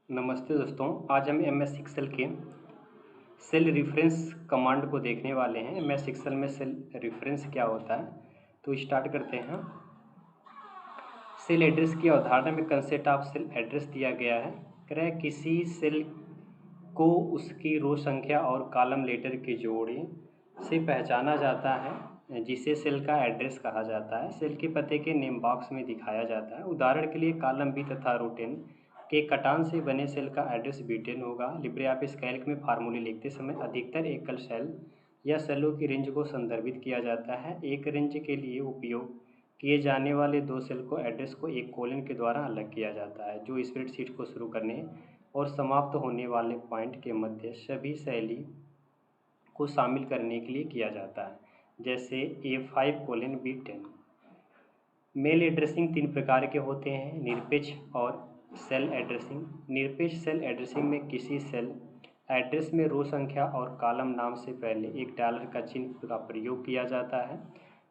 नमस्ते दोस्तों। आज हम एम एस एक्सेल के सेल रेफरेंस कमांड को देखने वाले हैं। एम एस एक्सेल में सेल रेफरेंस क्या होता है, तो स्टार्ट करते हैं। सेल एड्रेस की अवधारणा में कंसेप्ट ऑफ सेल एड्रेस दिया गया है। कह रहा है किसी सेल को उसकी रो संख्या और कॉलम लेटर के जोड़े से पहचाना जाता है, जिसे सेल का एड्रेस कहा जाता है। सेल के पते के नेम बॉक्स में दिखाया जाता है। उदाहरण के लिए कॉलम बी तथा रो 10 के कटान से बने सेल का एड्रेस B10 होगा। लिब्रे ऑफिस कैल्क में फार्मूले लिखते समय अधिकतर एकल सेल या सेलों की रेंज को संदर्भित किया जाता है। एक रेंज के लिए उपयोग किए जाने वाले दो सेल को एड्रेस को एक कोलन के द्वारा अलग किया जाता है, जो स्प्रेडशीट को शुरू करने और समाप्त होने वाले पॉइंट के मध्य सभी शैली को शामिल करने के लिए किया जाता है, जैसे A5:B10। मेल एड्रेसिंग तीन प्रकार के होते हैं, निरपेक्ष और सेल एड्रेसिंग। निरपेक्ष सेल एड्रेसिंग में किसी सेल एड्रेस में रो संख्या और कॉलम नाम से पहले एक डॉलर का चिन्ह का प्रयोग किया जाता है,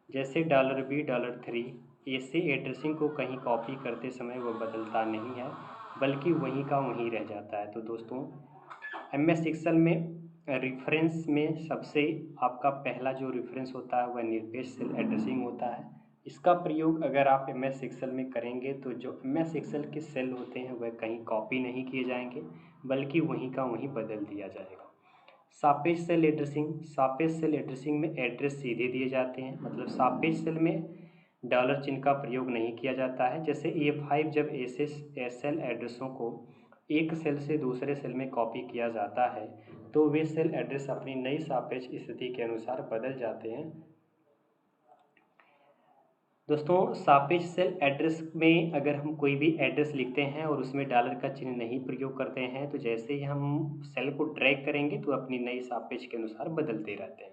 जैसे $B $3। ऐसे एड्रेसिंग को कहीं कॉपी करते समय वह बदलता नहीं है, बल्कि वहीं का वहीं रह जाता है। तो दोस्तों, एम एस एक्सेल में रेफरेंस में सबसे आपका पहला जो रेफरेंस होता है वह निरपेक्ष सेल एड्रेसिंग होता है। इसका प्रयोग अगर आप एम एस एक्सेल में करेंगे तो जो एम एस एक्सेल के सेल होते हैं वह कहीं कॉपी नहीं किए जाएंगे, बल्कि वहीं का वहीं बदल दिया जाएगा। सापेक्ष सेल एड्रेसिंग। सापेक्ष सेल एड्रेसिंग में एड्रेस सीधे दिए जाते हैं, मतलब सापेक्ष सेल में डॉलर चिन्ह का प्रयोग नहीं किया जाता है। जैसे A5 जब सेल एड्रेसों को एक सेल से दूसरे सेल में कॉपी किया जाता है तो वे सेल एड्रेस अपनी नई सापेक्ष स्थिति के अनुसार बदल जाते हैं। दोस्तों, सापेक्ष सेल एड्रेस में अगर हम कोई भी एड्रेस लिखते हैं और उसमें डॉलर का चिन्ह नहीं प्रयोग करते हैं तो जैसे ही हम सेल को ड्रैग करेंगे तो अपनी नई सापेक्ष के अनुसार बदलते रहते हैं।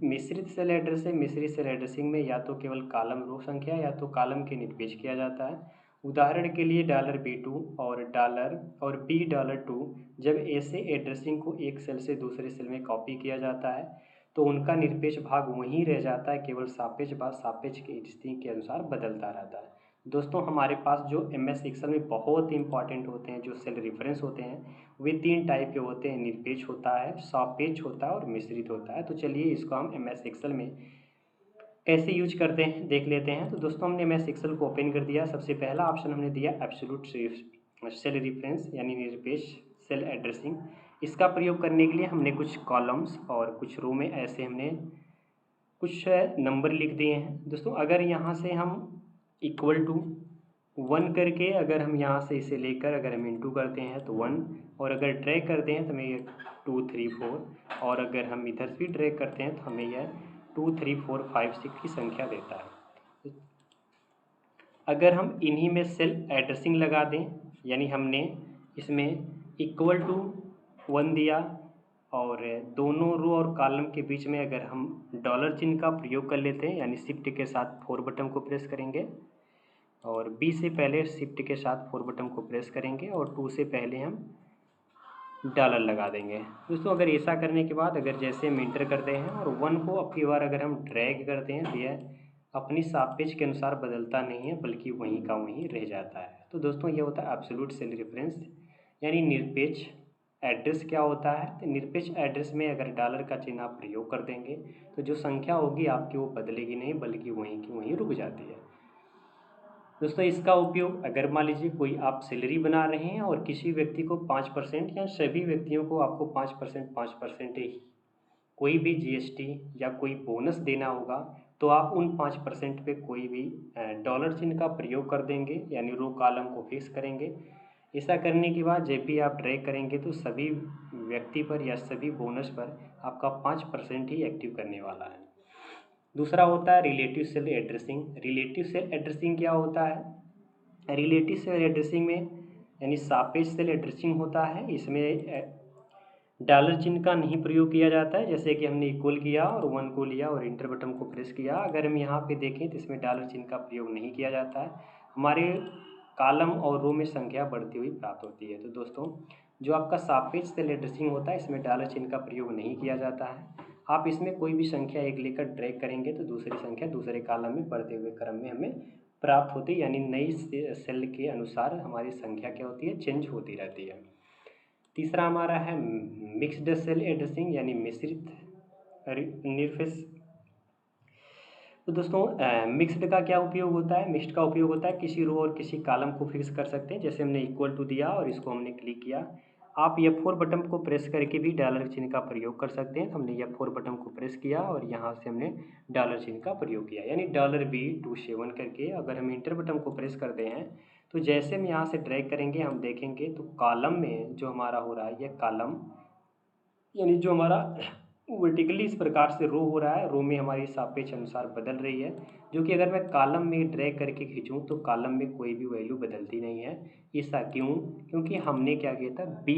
मिश्रित सेल एड्रेस है। मिश्रित सेल एड्रेसिंग में या तो केवल कॉलम रो संख्या या तो कॉलम के निरपेक्ष किया जाता है। उदाहरण के लिए $B2 और B $2 जब ऐसे एड्रेसिंग को एक सेल से दूसरे सेल में कॉपी किया जाता है तो उनका निरपेक्ष भाग वहीं रह जाता है, केवल सापेक्ष भाग सापेक्ष की स्थिति के अनुसार बदलता रहता है। दोस्तों, हमारे पास जो एम एस एक्सेल में बहुत इंपॉर्टेंट होते हैं जो सेल रेफरेंस होते हैं वे तीन टाइप के होते हैं, निरपेक्ष होता है, सापेक्ष होता है और मिश्रित होता है। तो चलिए इसको हम एम एस एक्सेल में कैसे यूज करते हैं देख लेते हैं। तो दोस्तों, हमने एम एस एक्सेल को ओपन कर दिया। सबसे पहला ऑप्शन हमने दिया एब्सोल्यूट सेल रेफरेंस यानी निरपेक्ष सेल एड्रेसिंग। इसका प्रयोग करने के लिए हमने कुछ कॉलम्स और कुछ रो में ऐसे हमने कुछ नंबर लिख दिए हैं। दोस्तों, अगर यहाँ से हम इक्वल टू 1 करके अगर हम यहाँ से इसे लेकर अगर हम इंटू करते हैं तो 1, और अगर ड्रैग करते हैं तो हमें ये 2 3 4, और अगर हम इधर भी ड्रैग करते हैं तो हमें यह 2 3 4 5 6 की संख्या देता है। अगर हम इन्हीं में सेल एड्रेसिंग लगा दें, यानी हमने इसमें इक्वल टू 1 दिया और दोनों रो और कॉलम के बीच में अगर हम डॉलर चिन्ह का प्रयोग कर लेते हैं, यानी शिफ्ट के साथ 4 बटन को प्रेस करेंगे और बी से पहले शिफ्ट के साथ 4 बटन को प्रेस करेंगे और 2 से पहले हम डॉलर लगा देंगे। दोस्तों, अगर ऐसा करने के बाद अगर जैसे हम इंटर करते हैं और 1 को अब की बार अगर हम ड्रैग करते हैं तो यह अपनी सापेक्ष के अनुसार बदलता नहीं है, बल्कि वहीं का वहीं रह जाता है। तो दोस्तों, ये होता है एब्सोल्यूट सेल रेफरेंस यानी निरपेक्ष एड्रेस। क्या होता है, तो निरपेक्ष एड्रेस में अगर डॉलर का चिन्ह आप प्रयोग कर देंगे तो जो संख्या होगी आपकी वो बदलेगी नहीं, बल्कि वहीं की वहीं रुक जाती है। दोस्तों, इसका उपयोग अगर मान लीजिए कोई आप सैलरी बना रहे हैं और किसी व्यक्ति को 5% या सभी व्यक्तियों को आपको 5% ही कोई भी जीएसटी या कोई बोनस देना होगा तो आप उन 5% पे कोई भी डॉलर चिन्ह का प्रयोग कर देंगे, यानी रो कॉलम को फिक्स करेंगे। ऐसा करने के बाद जब भी आप ड्रैग करेंगे तो सभी व्यक्ति पर या सभी बोनस पर आपका 5% ही एक्टिव करने वाला है। दूसरा होता है relative cell addressing. Relative cell addressing क्या होता है, रिलेटिव सेल एड्रेसिंग में यानी सापेक्ष सेल एड्रेसिंग होता है। इसमें डॉलर चिन्ह का नहीं प्रयोग किया जाता है, जैसे कि हमने इक्वल किया और 1 को लिया और इंटर बटन को प्रेस किया। अगर हम यहाँ पे देखें तो इसमें डॉलर चिन्ह का प्रयोग नहीं किया जाता है, हमारे कॉलम और रो में संख्या बढ़ती हुई प्राप्त होती है। तो दोस्तों, जो आपका सापेक्ष सेल एड्रेसिंग होता है इसमें डॉलर चिन्ह का प्रयोग नहीं किया जाता है। आप इसमें कोई भी संख्या एक लेकर ड्रैग करेंगे तो दूसरी संख्या दूसरे कॉलम में बढ़ते हुए क्रम में हमें प्राप्त होती है, यानी नई सेल के अनुसार हमारी संख्या क्या होती है, चेंज होती रहती है। तीसरा हमारा है मिक्स्ड सेल एड्रेसिंग, यानी मिश्रित निर्देश। तो दोस्तों मिक्स्ड का क्या उपयोग होता है, मिक्स्ड का उपयोग होता है किसी रो और किसी कॉलम को फिक्स कर सकते हैं। जैसे हमने इक्वल टू दिया और इसको हमने क्लिक किया, आप F4 बटन को प्रेस करके भी डॉलर चिन्ह का प्रयोग कर सकते हैं। तो हमने F4 बटन को प्रेस किया और यहाँ से हमने डॉलर चिन्ह का प्रयोग किया, यानी $B27 करके। अगर हम इंटर बटन को प्रेस करते हैं तो जैसे हम यहाँ से ड्रैग करेंगे हम देखेंगे तो कॉलम में जो हमारा हो रहा है, यह कॉलम यानी जो हमारा वर्टिकली इस प्रकार से रो हो रहा है, रो में हमारी सापेक्ष अनुसार बदल रही है, जो कि अगर मैं कॉलम में ड्रैग करके खींचूं तो कॉलम में कोई भी वैल्यू बदलती नहीं है। ऐसा क्यों? क्योंकि हमने क्या किया था, $B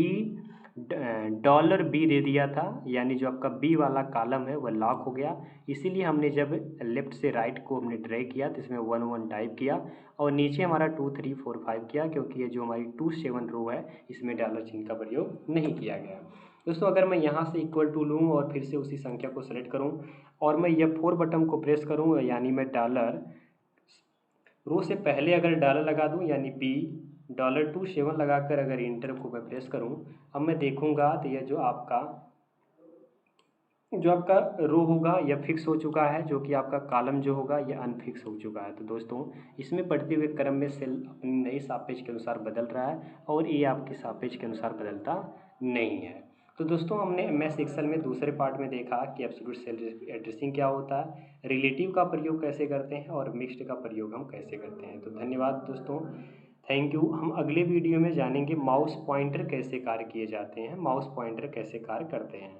दे दिया था, यानी जो आपका बी वाला कॉलम है वह लॉक हो गया। इसीलिए हमने जब लेफ्ट से राइट को हमने ड्रैग किया तो इसमें 1 1 टाइप किया और नीचे हमारा 2 3 4 5 किया, क्योंकि ये जो हमारी 27 रो है इसमें डॉलर चिन्ह का प्रयोग नहीं किया गया। दोस्तों अगर मैं यहाँ से इक्वल टू लूँ और फिर से उसी संख्या को सेलेक्ट करूँ और मैं F4 बटन को प्रेस करूँ, यानी मैं डॉलर रो से पहले अगर डॉलर लगा दूँ यानी $27 लगाकर अगर इंटर को मैं प्रेस करूँ, अब मैं देखूँगा तो यह जो आपका रो होगा यह फिक्स हो चुका है, जो कि आपका कॉलम जो होगा यह अनफिक्स हो चुका है। तो दोस्तों इसमें बढ़ते हुए क्रम में सेल अपनी नई सापेक्ष के अनुसार बदल रहा है और ये आपके सापेक्ष के अनुसार बदलता नहीं है। तो दोस्तों हमने MS एक्सेल में दूसरे पार्ट में देखा कि एब्सोल्यूट सेल एड्रेसिंग क्या होता है, रिलेटिव का प्रयोग कैसे करते हैं और मिक्स्ड का प्रयोग हम कैसे करते हैं। तो धन्यवाद दोस्तों, थैंक यू। हम अगले वीडियो में जानेंगे माउस पॉइंटर कैसे कार्य किए जाते हैं, माउस पॉइंटर कैसे कार्य करते हैं।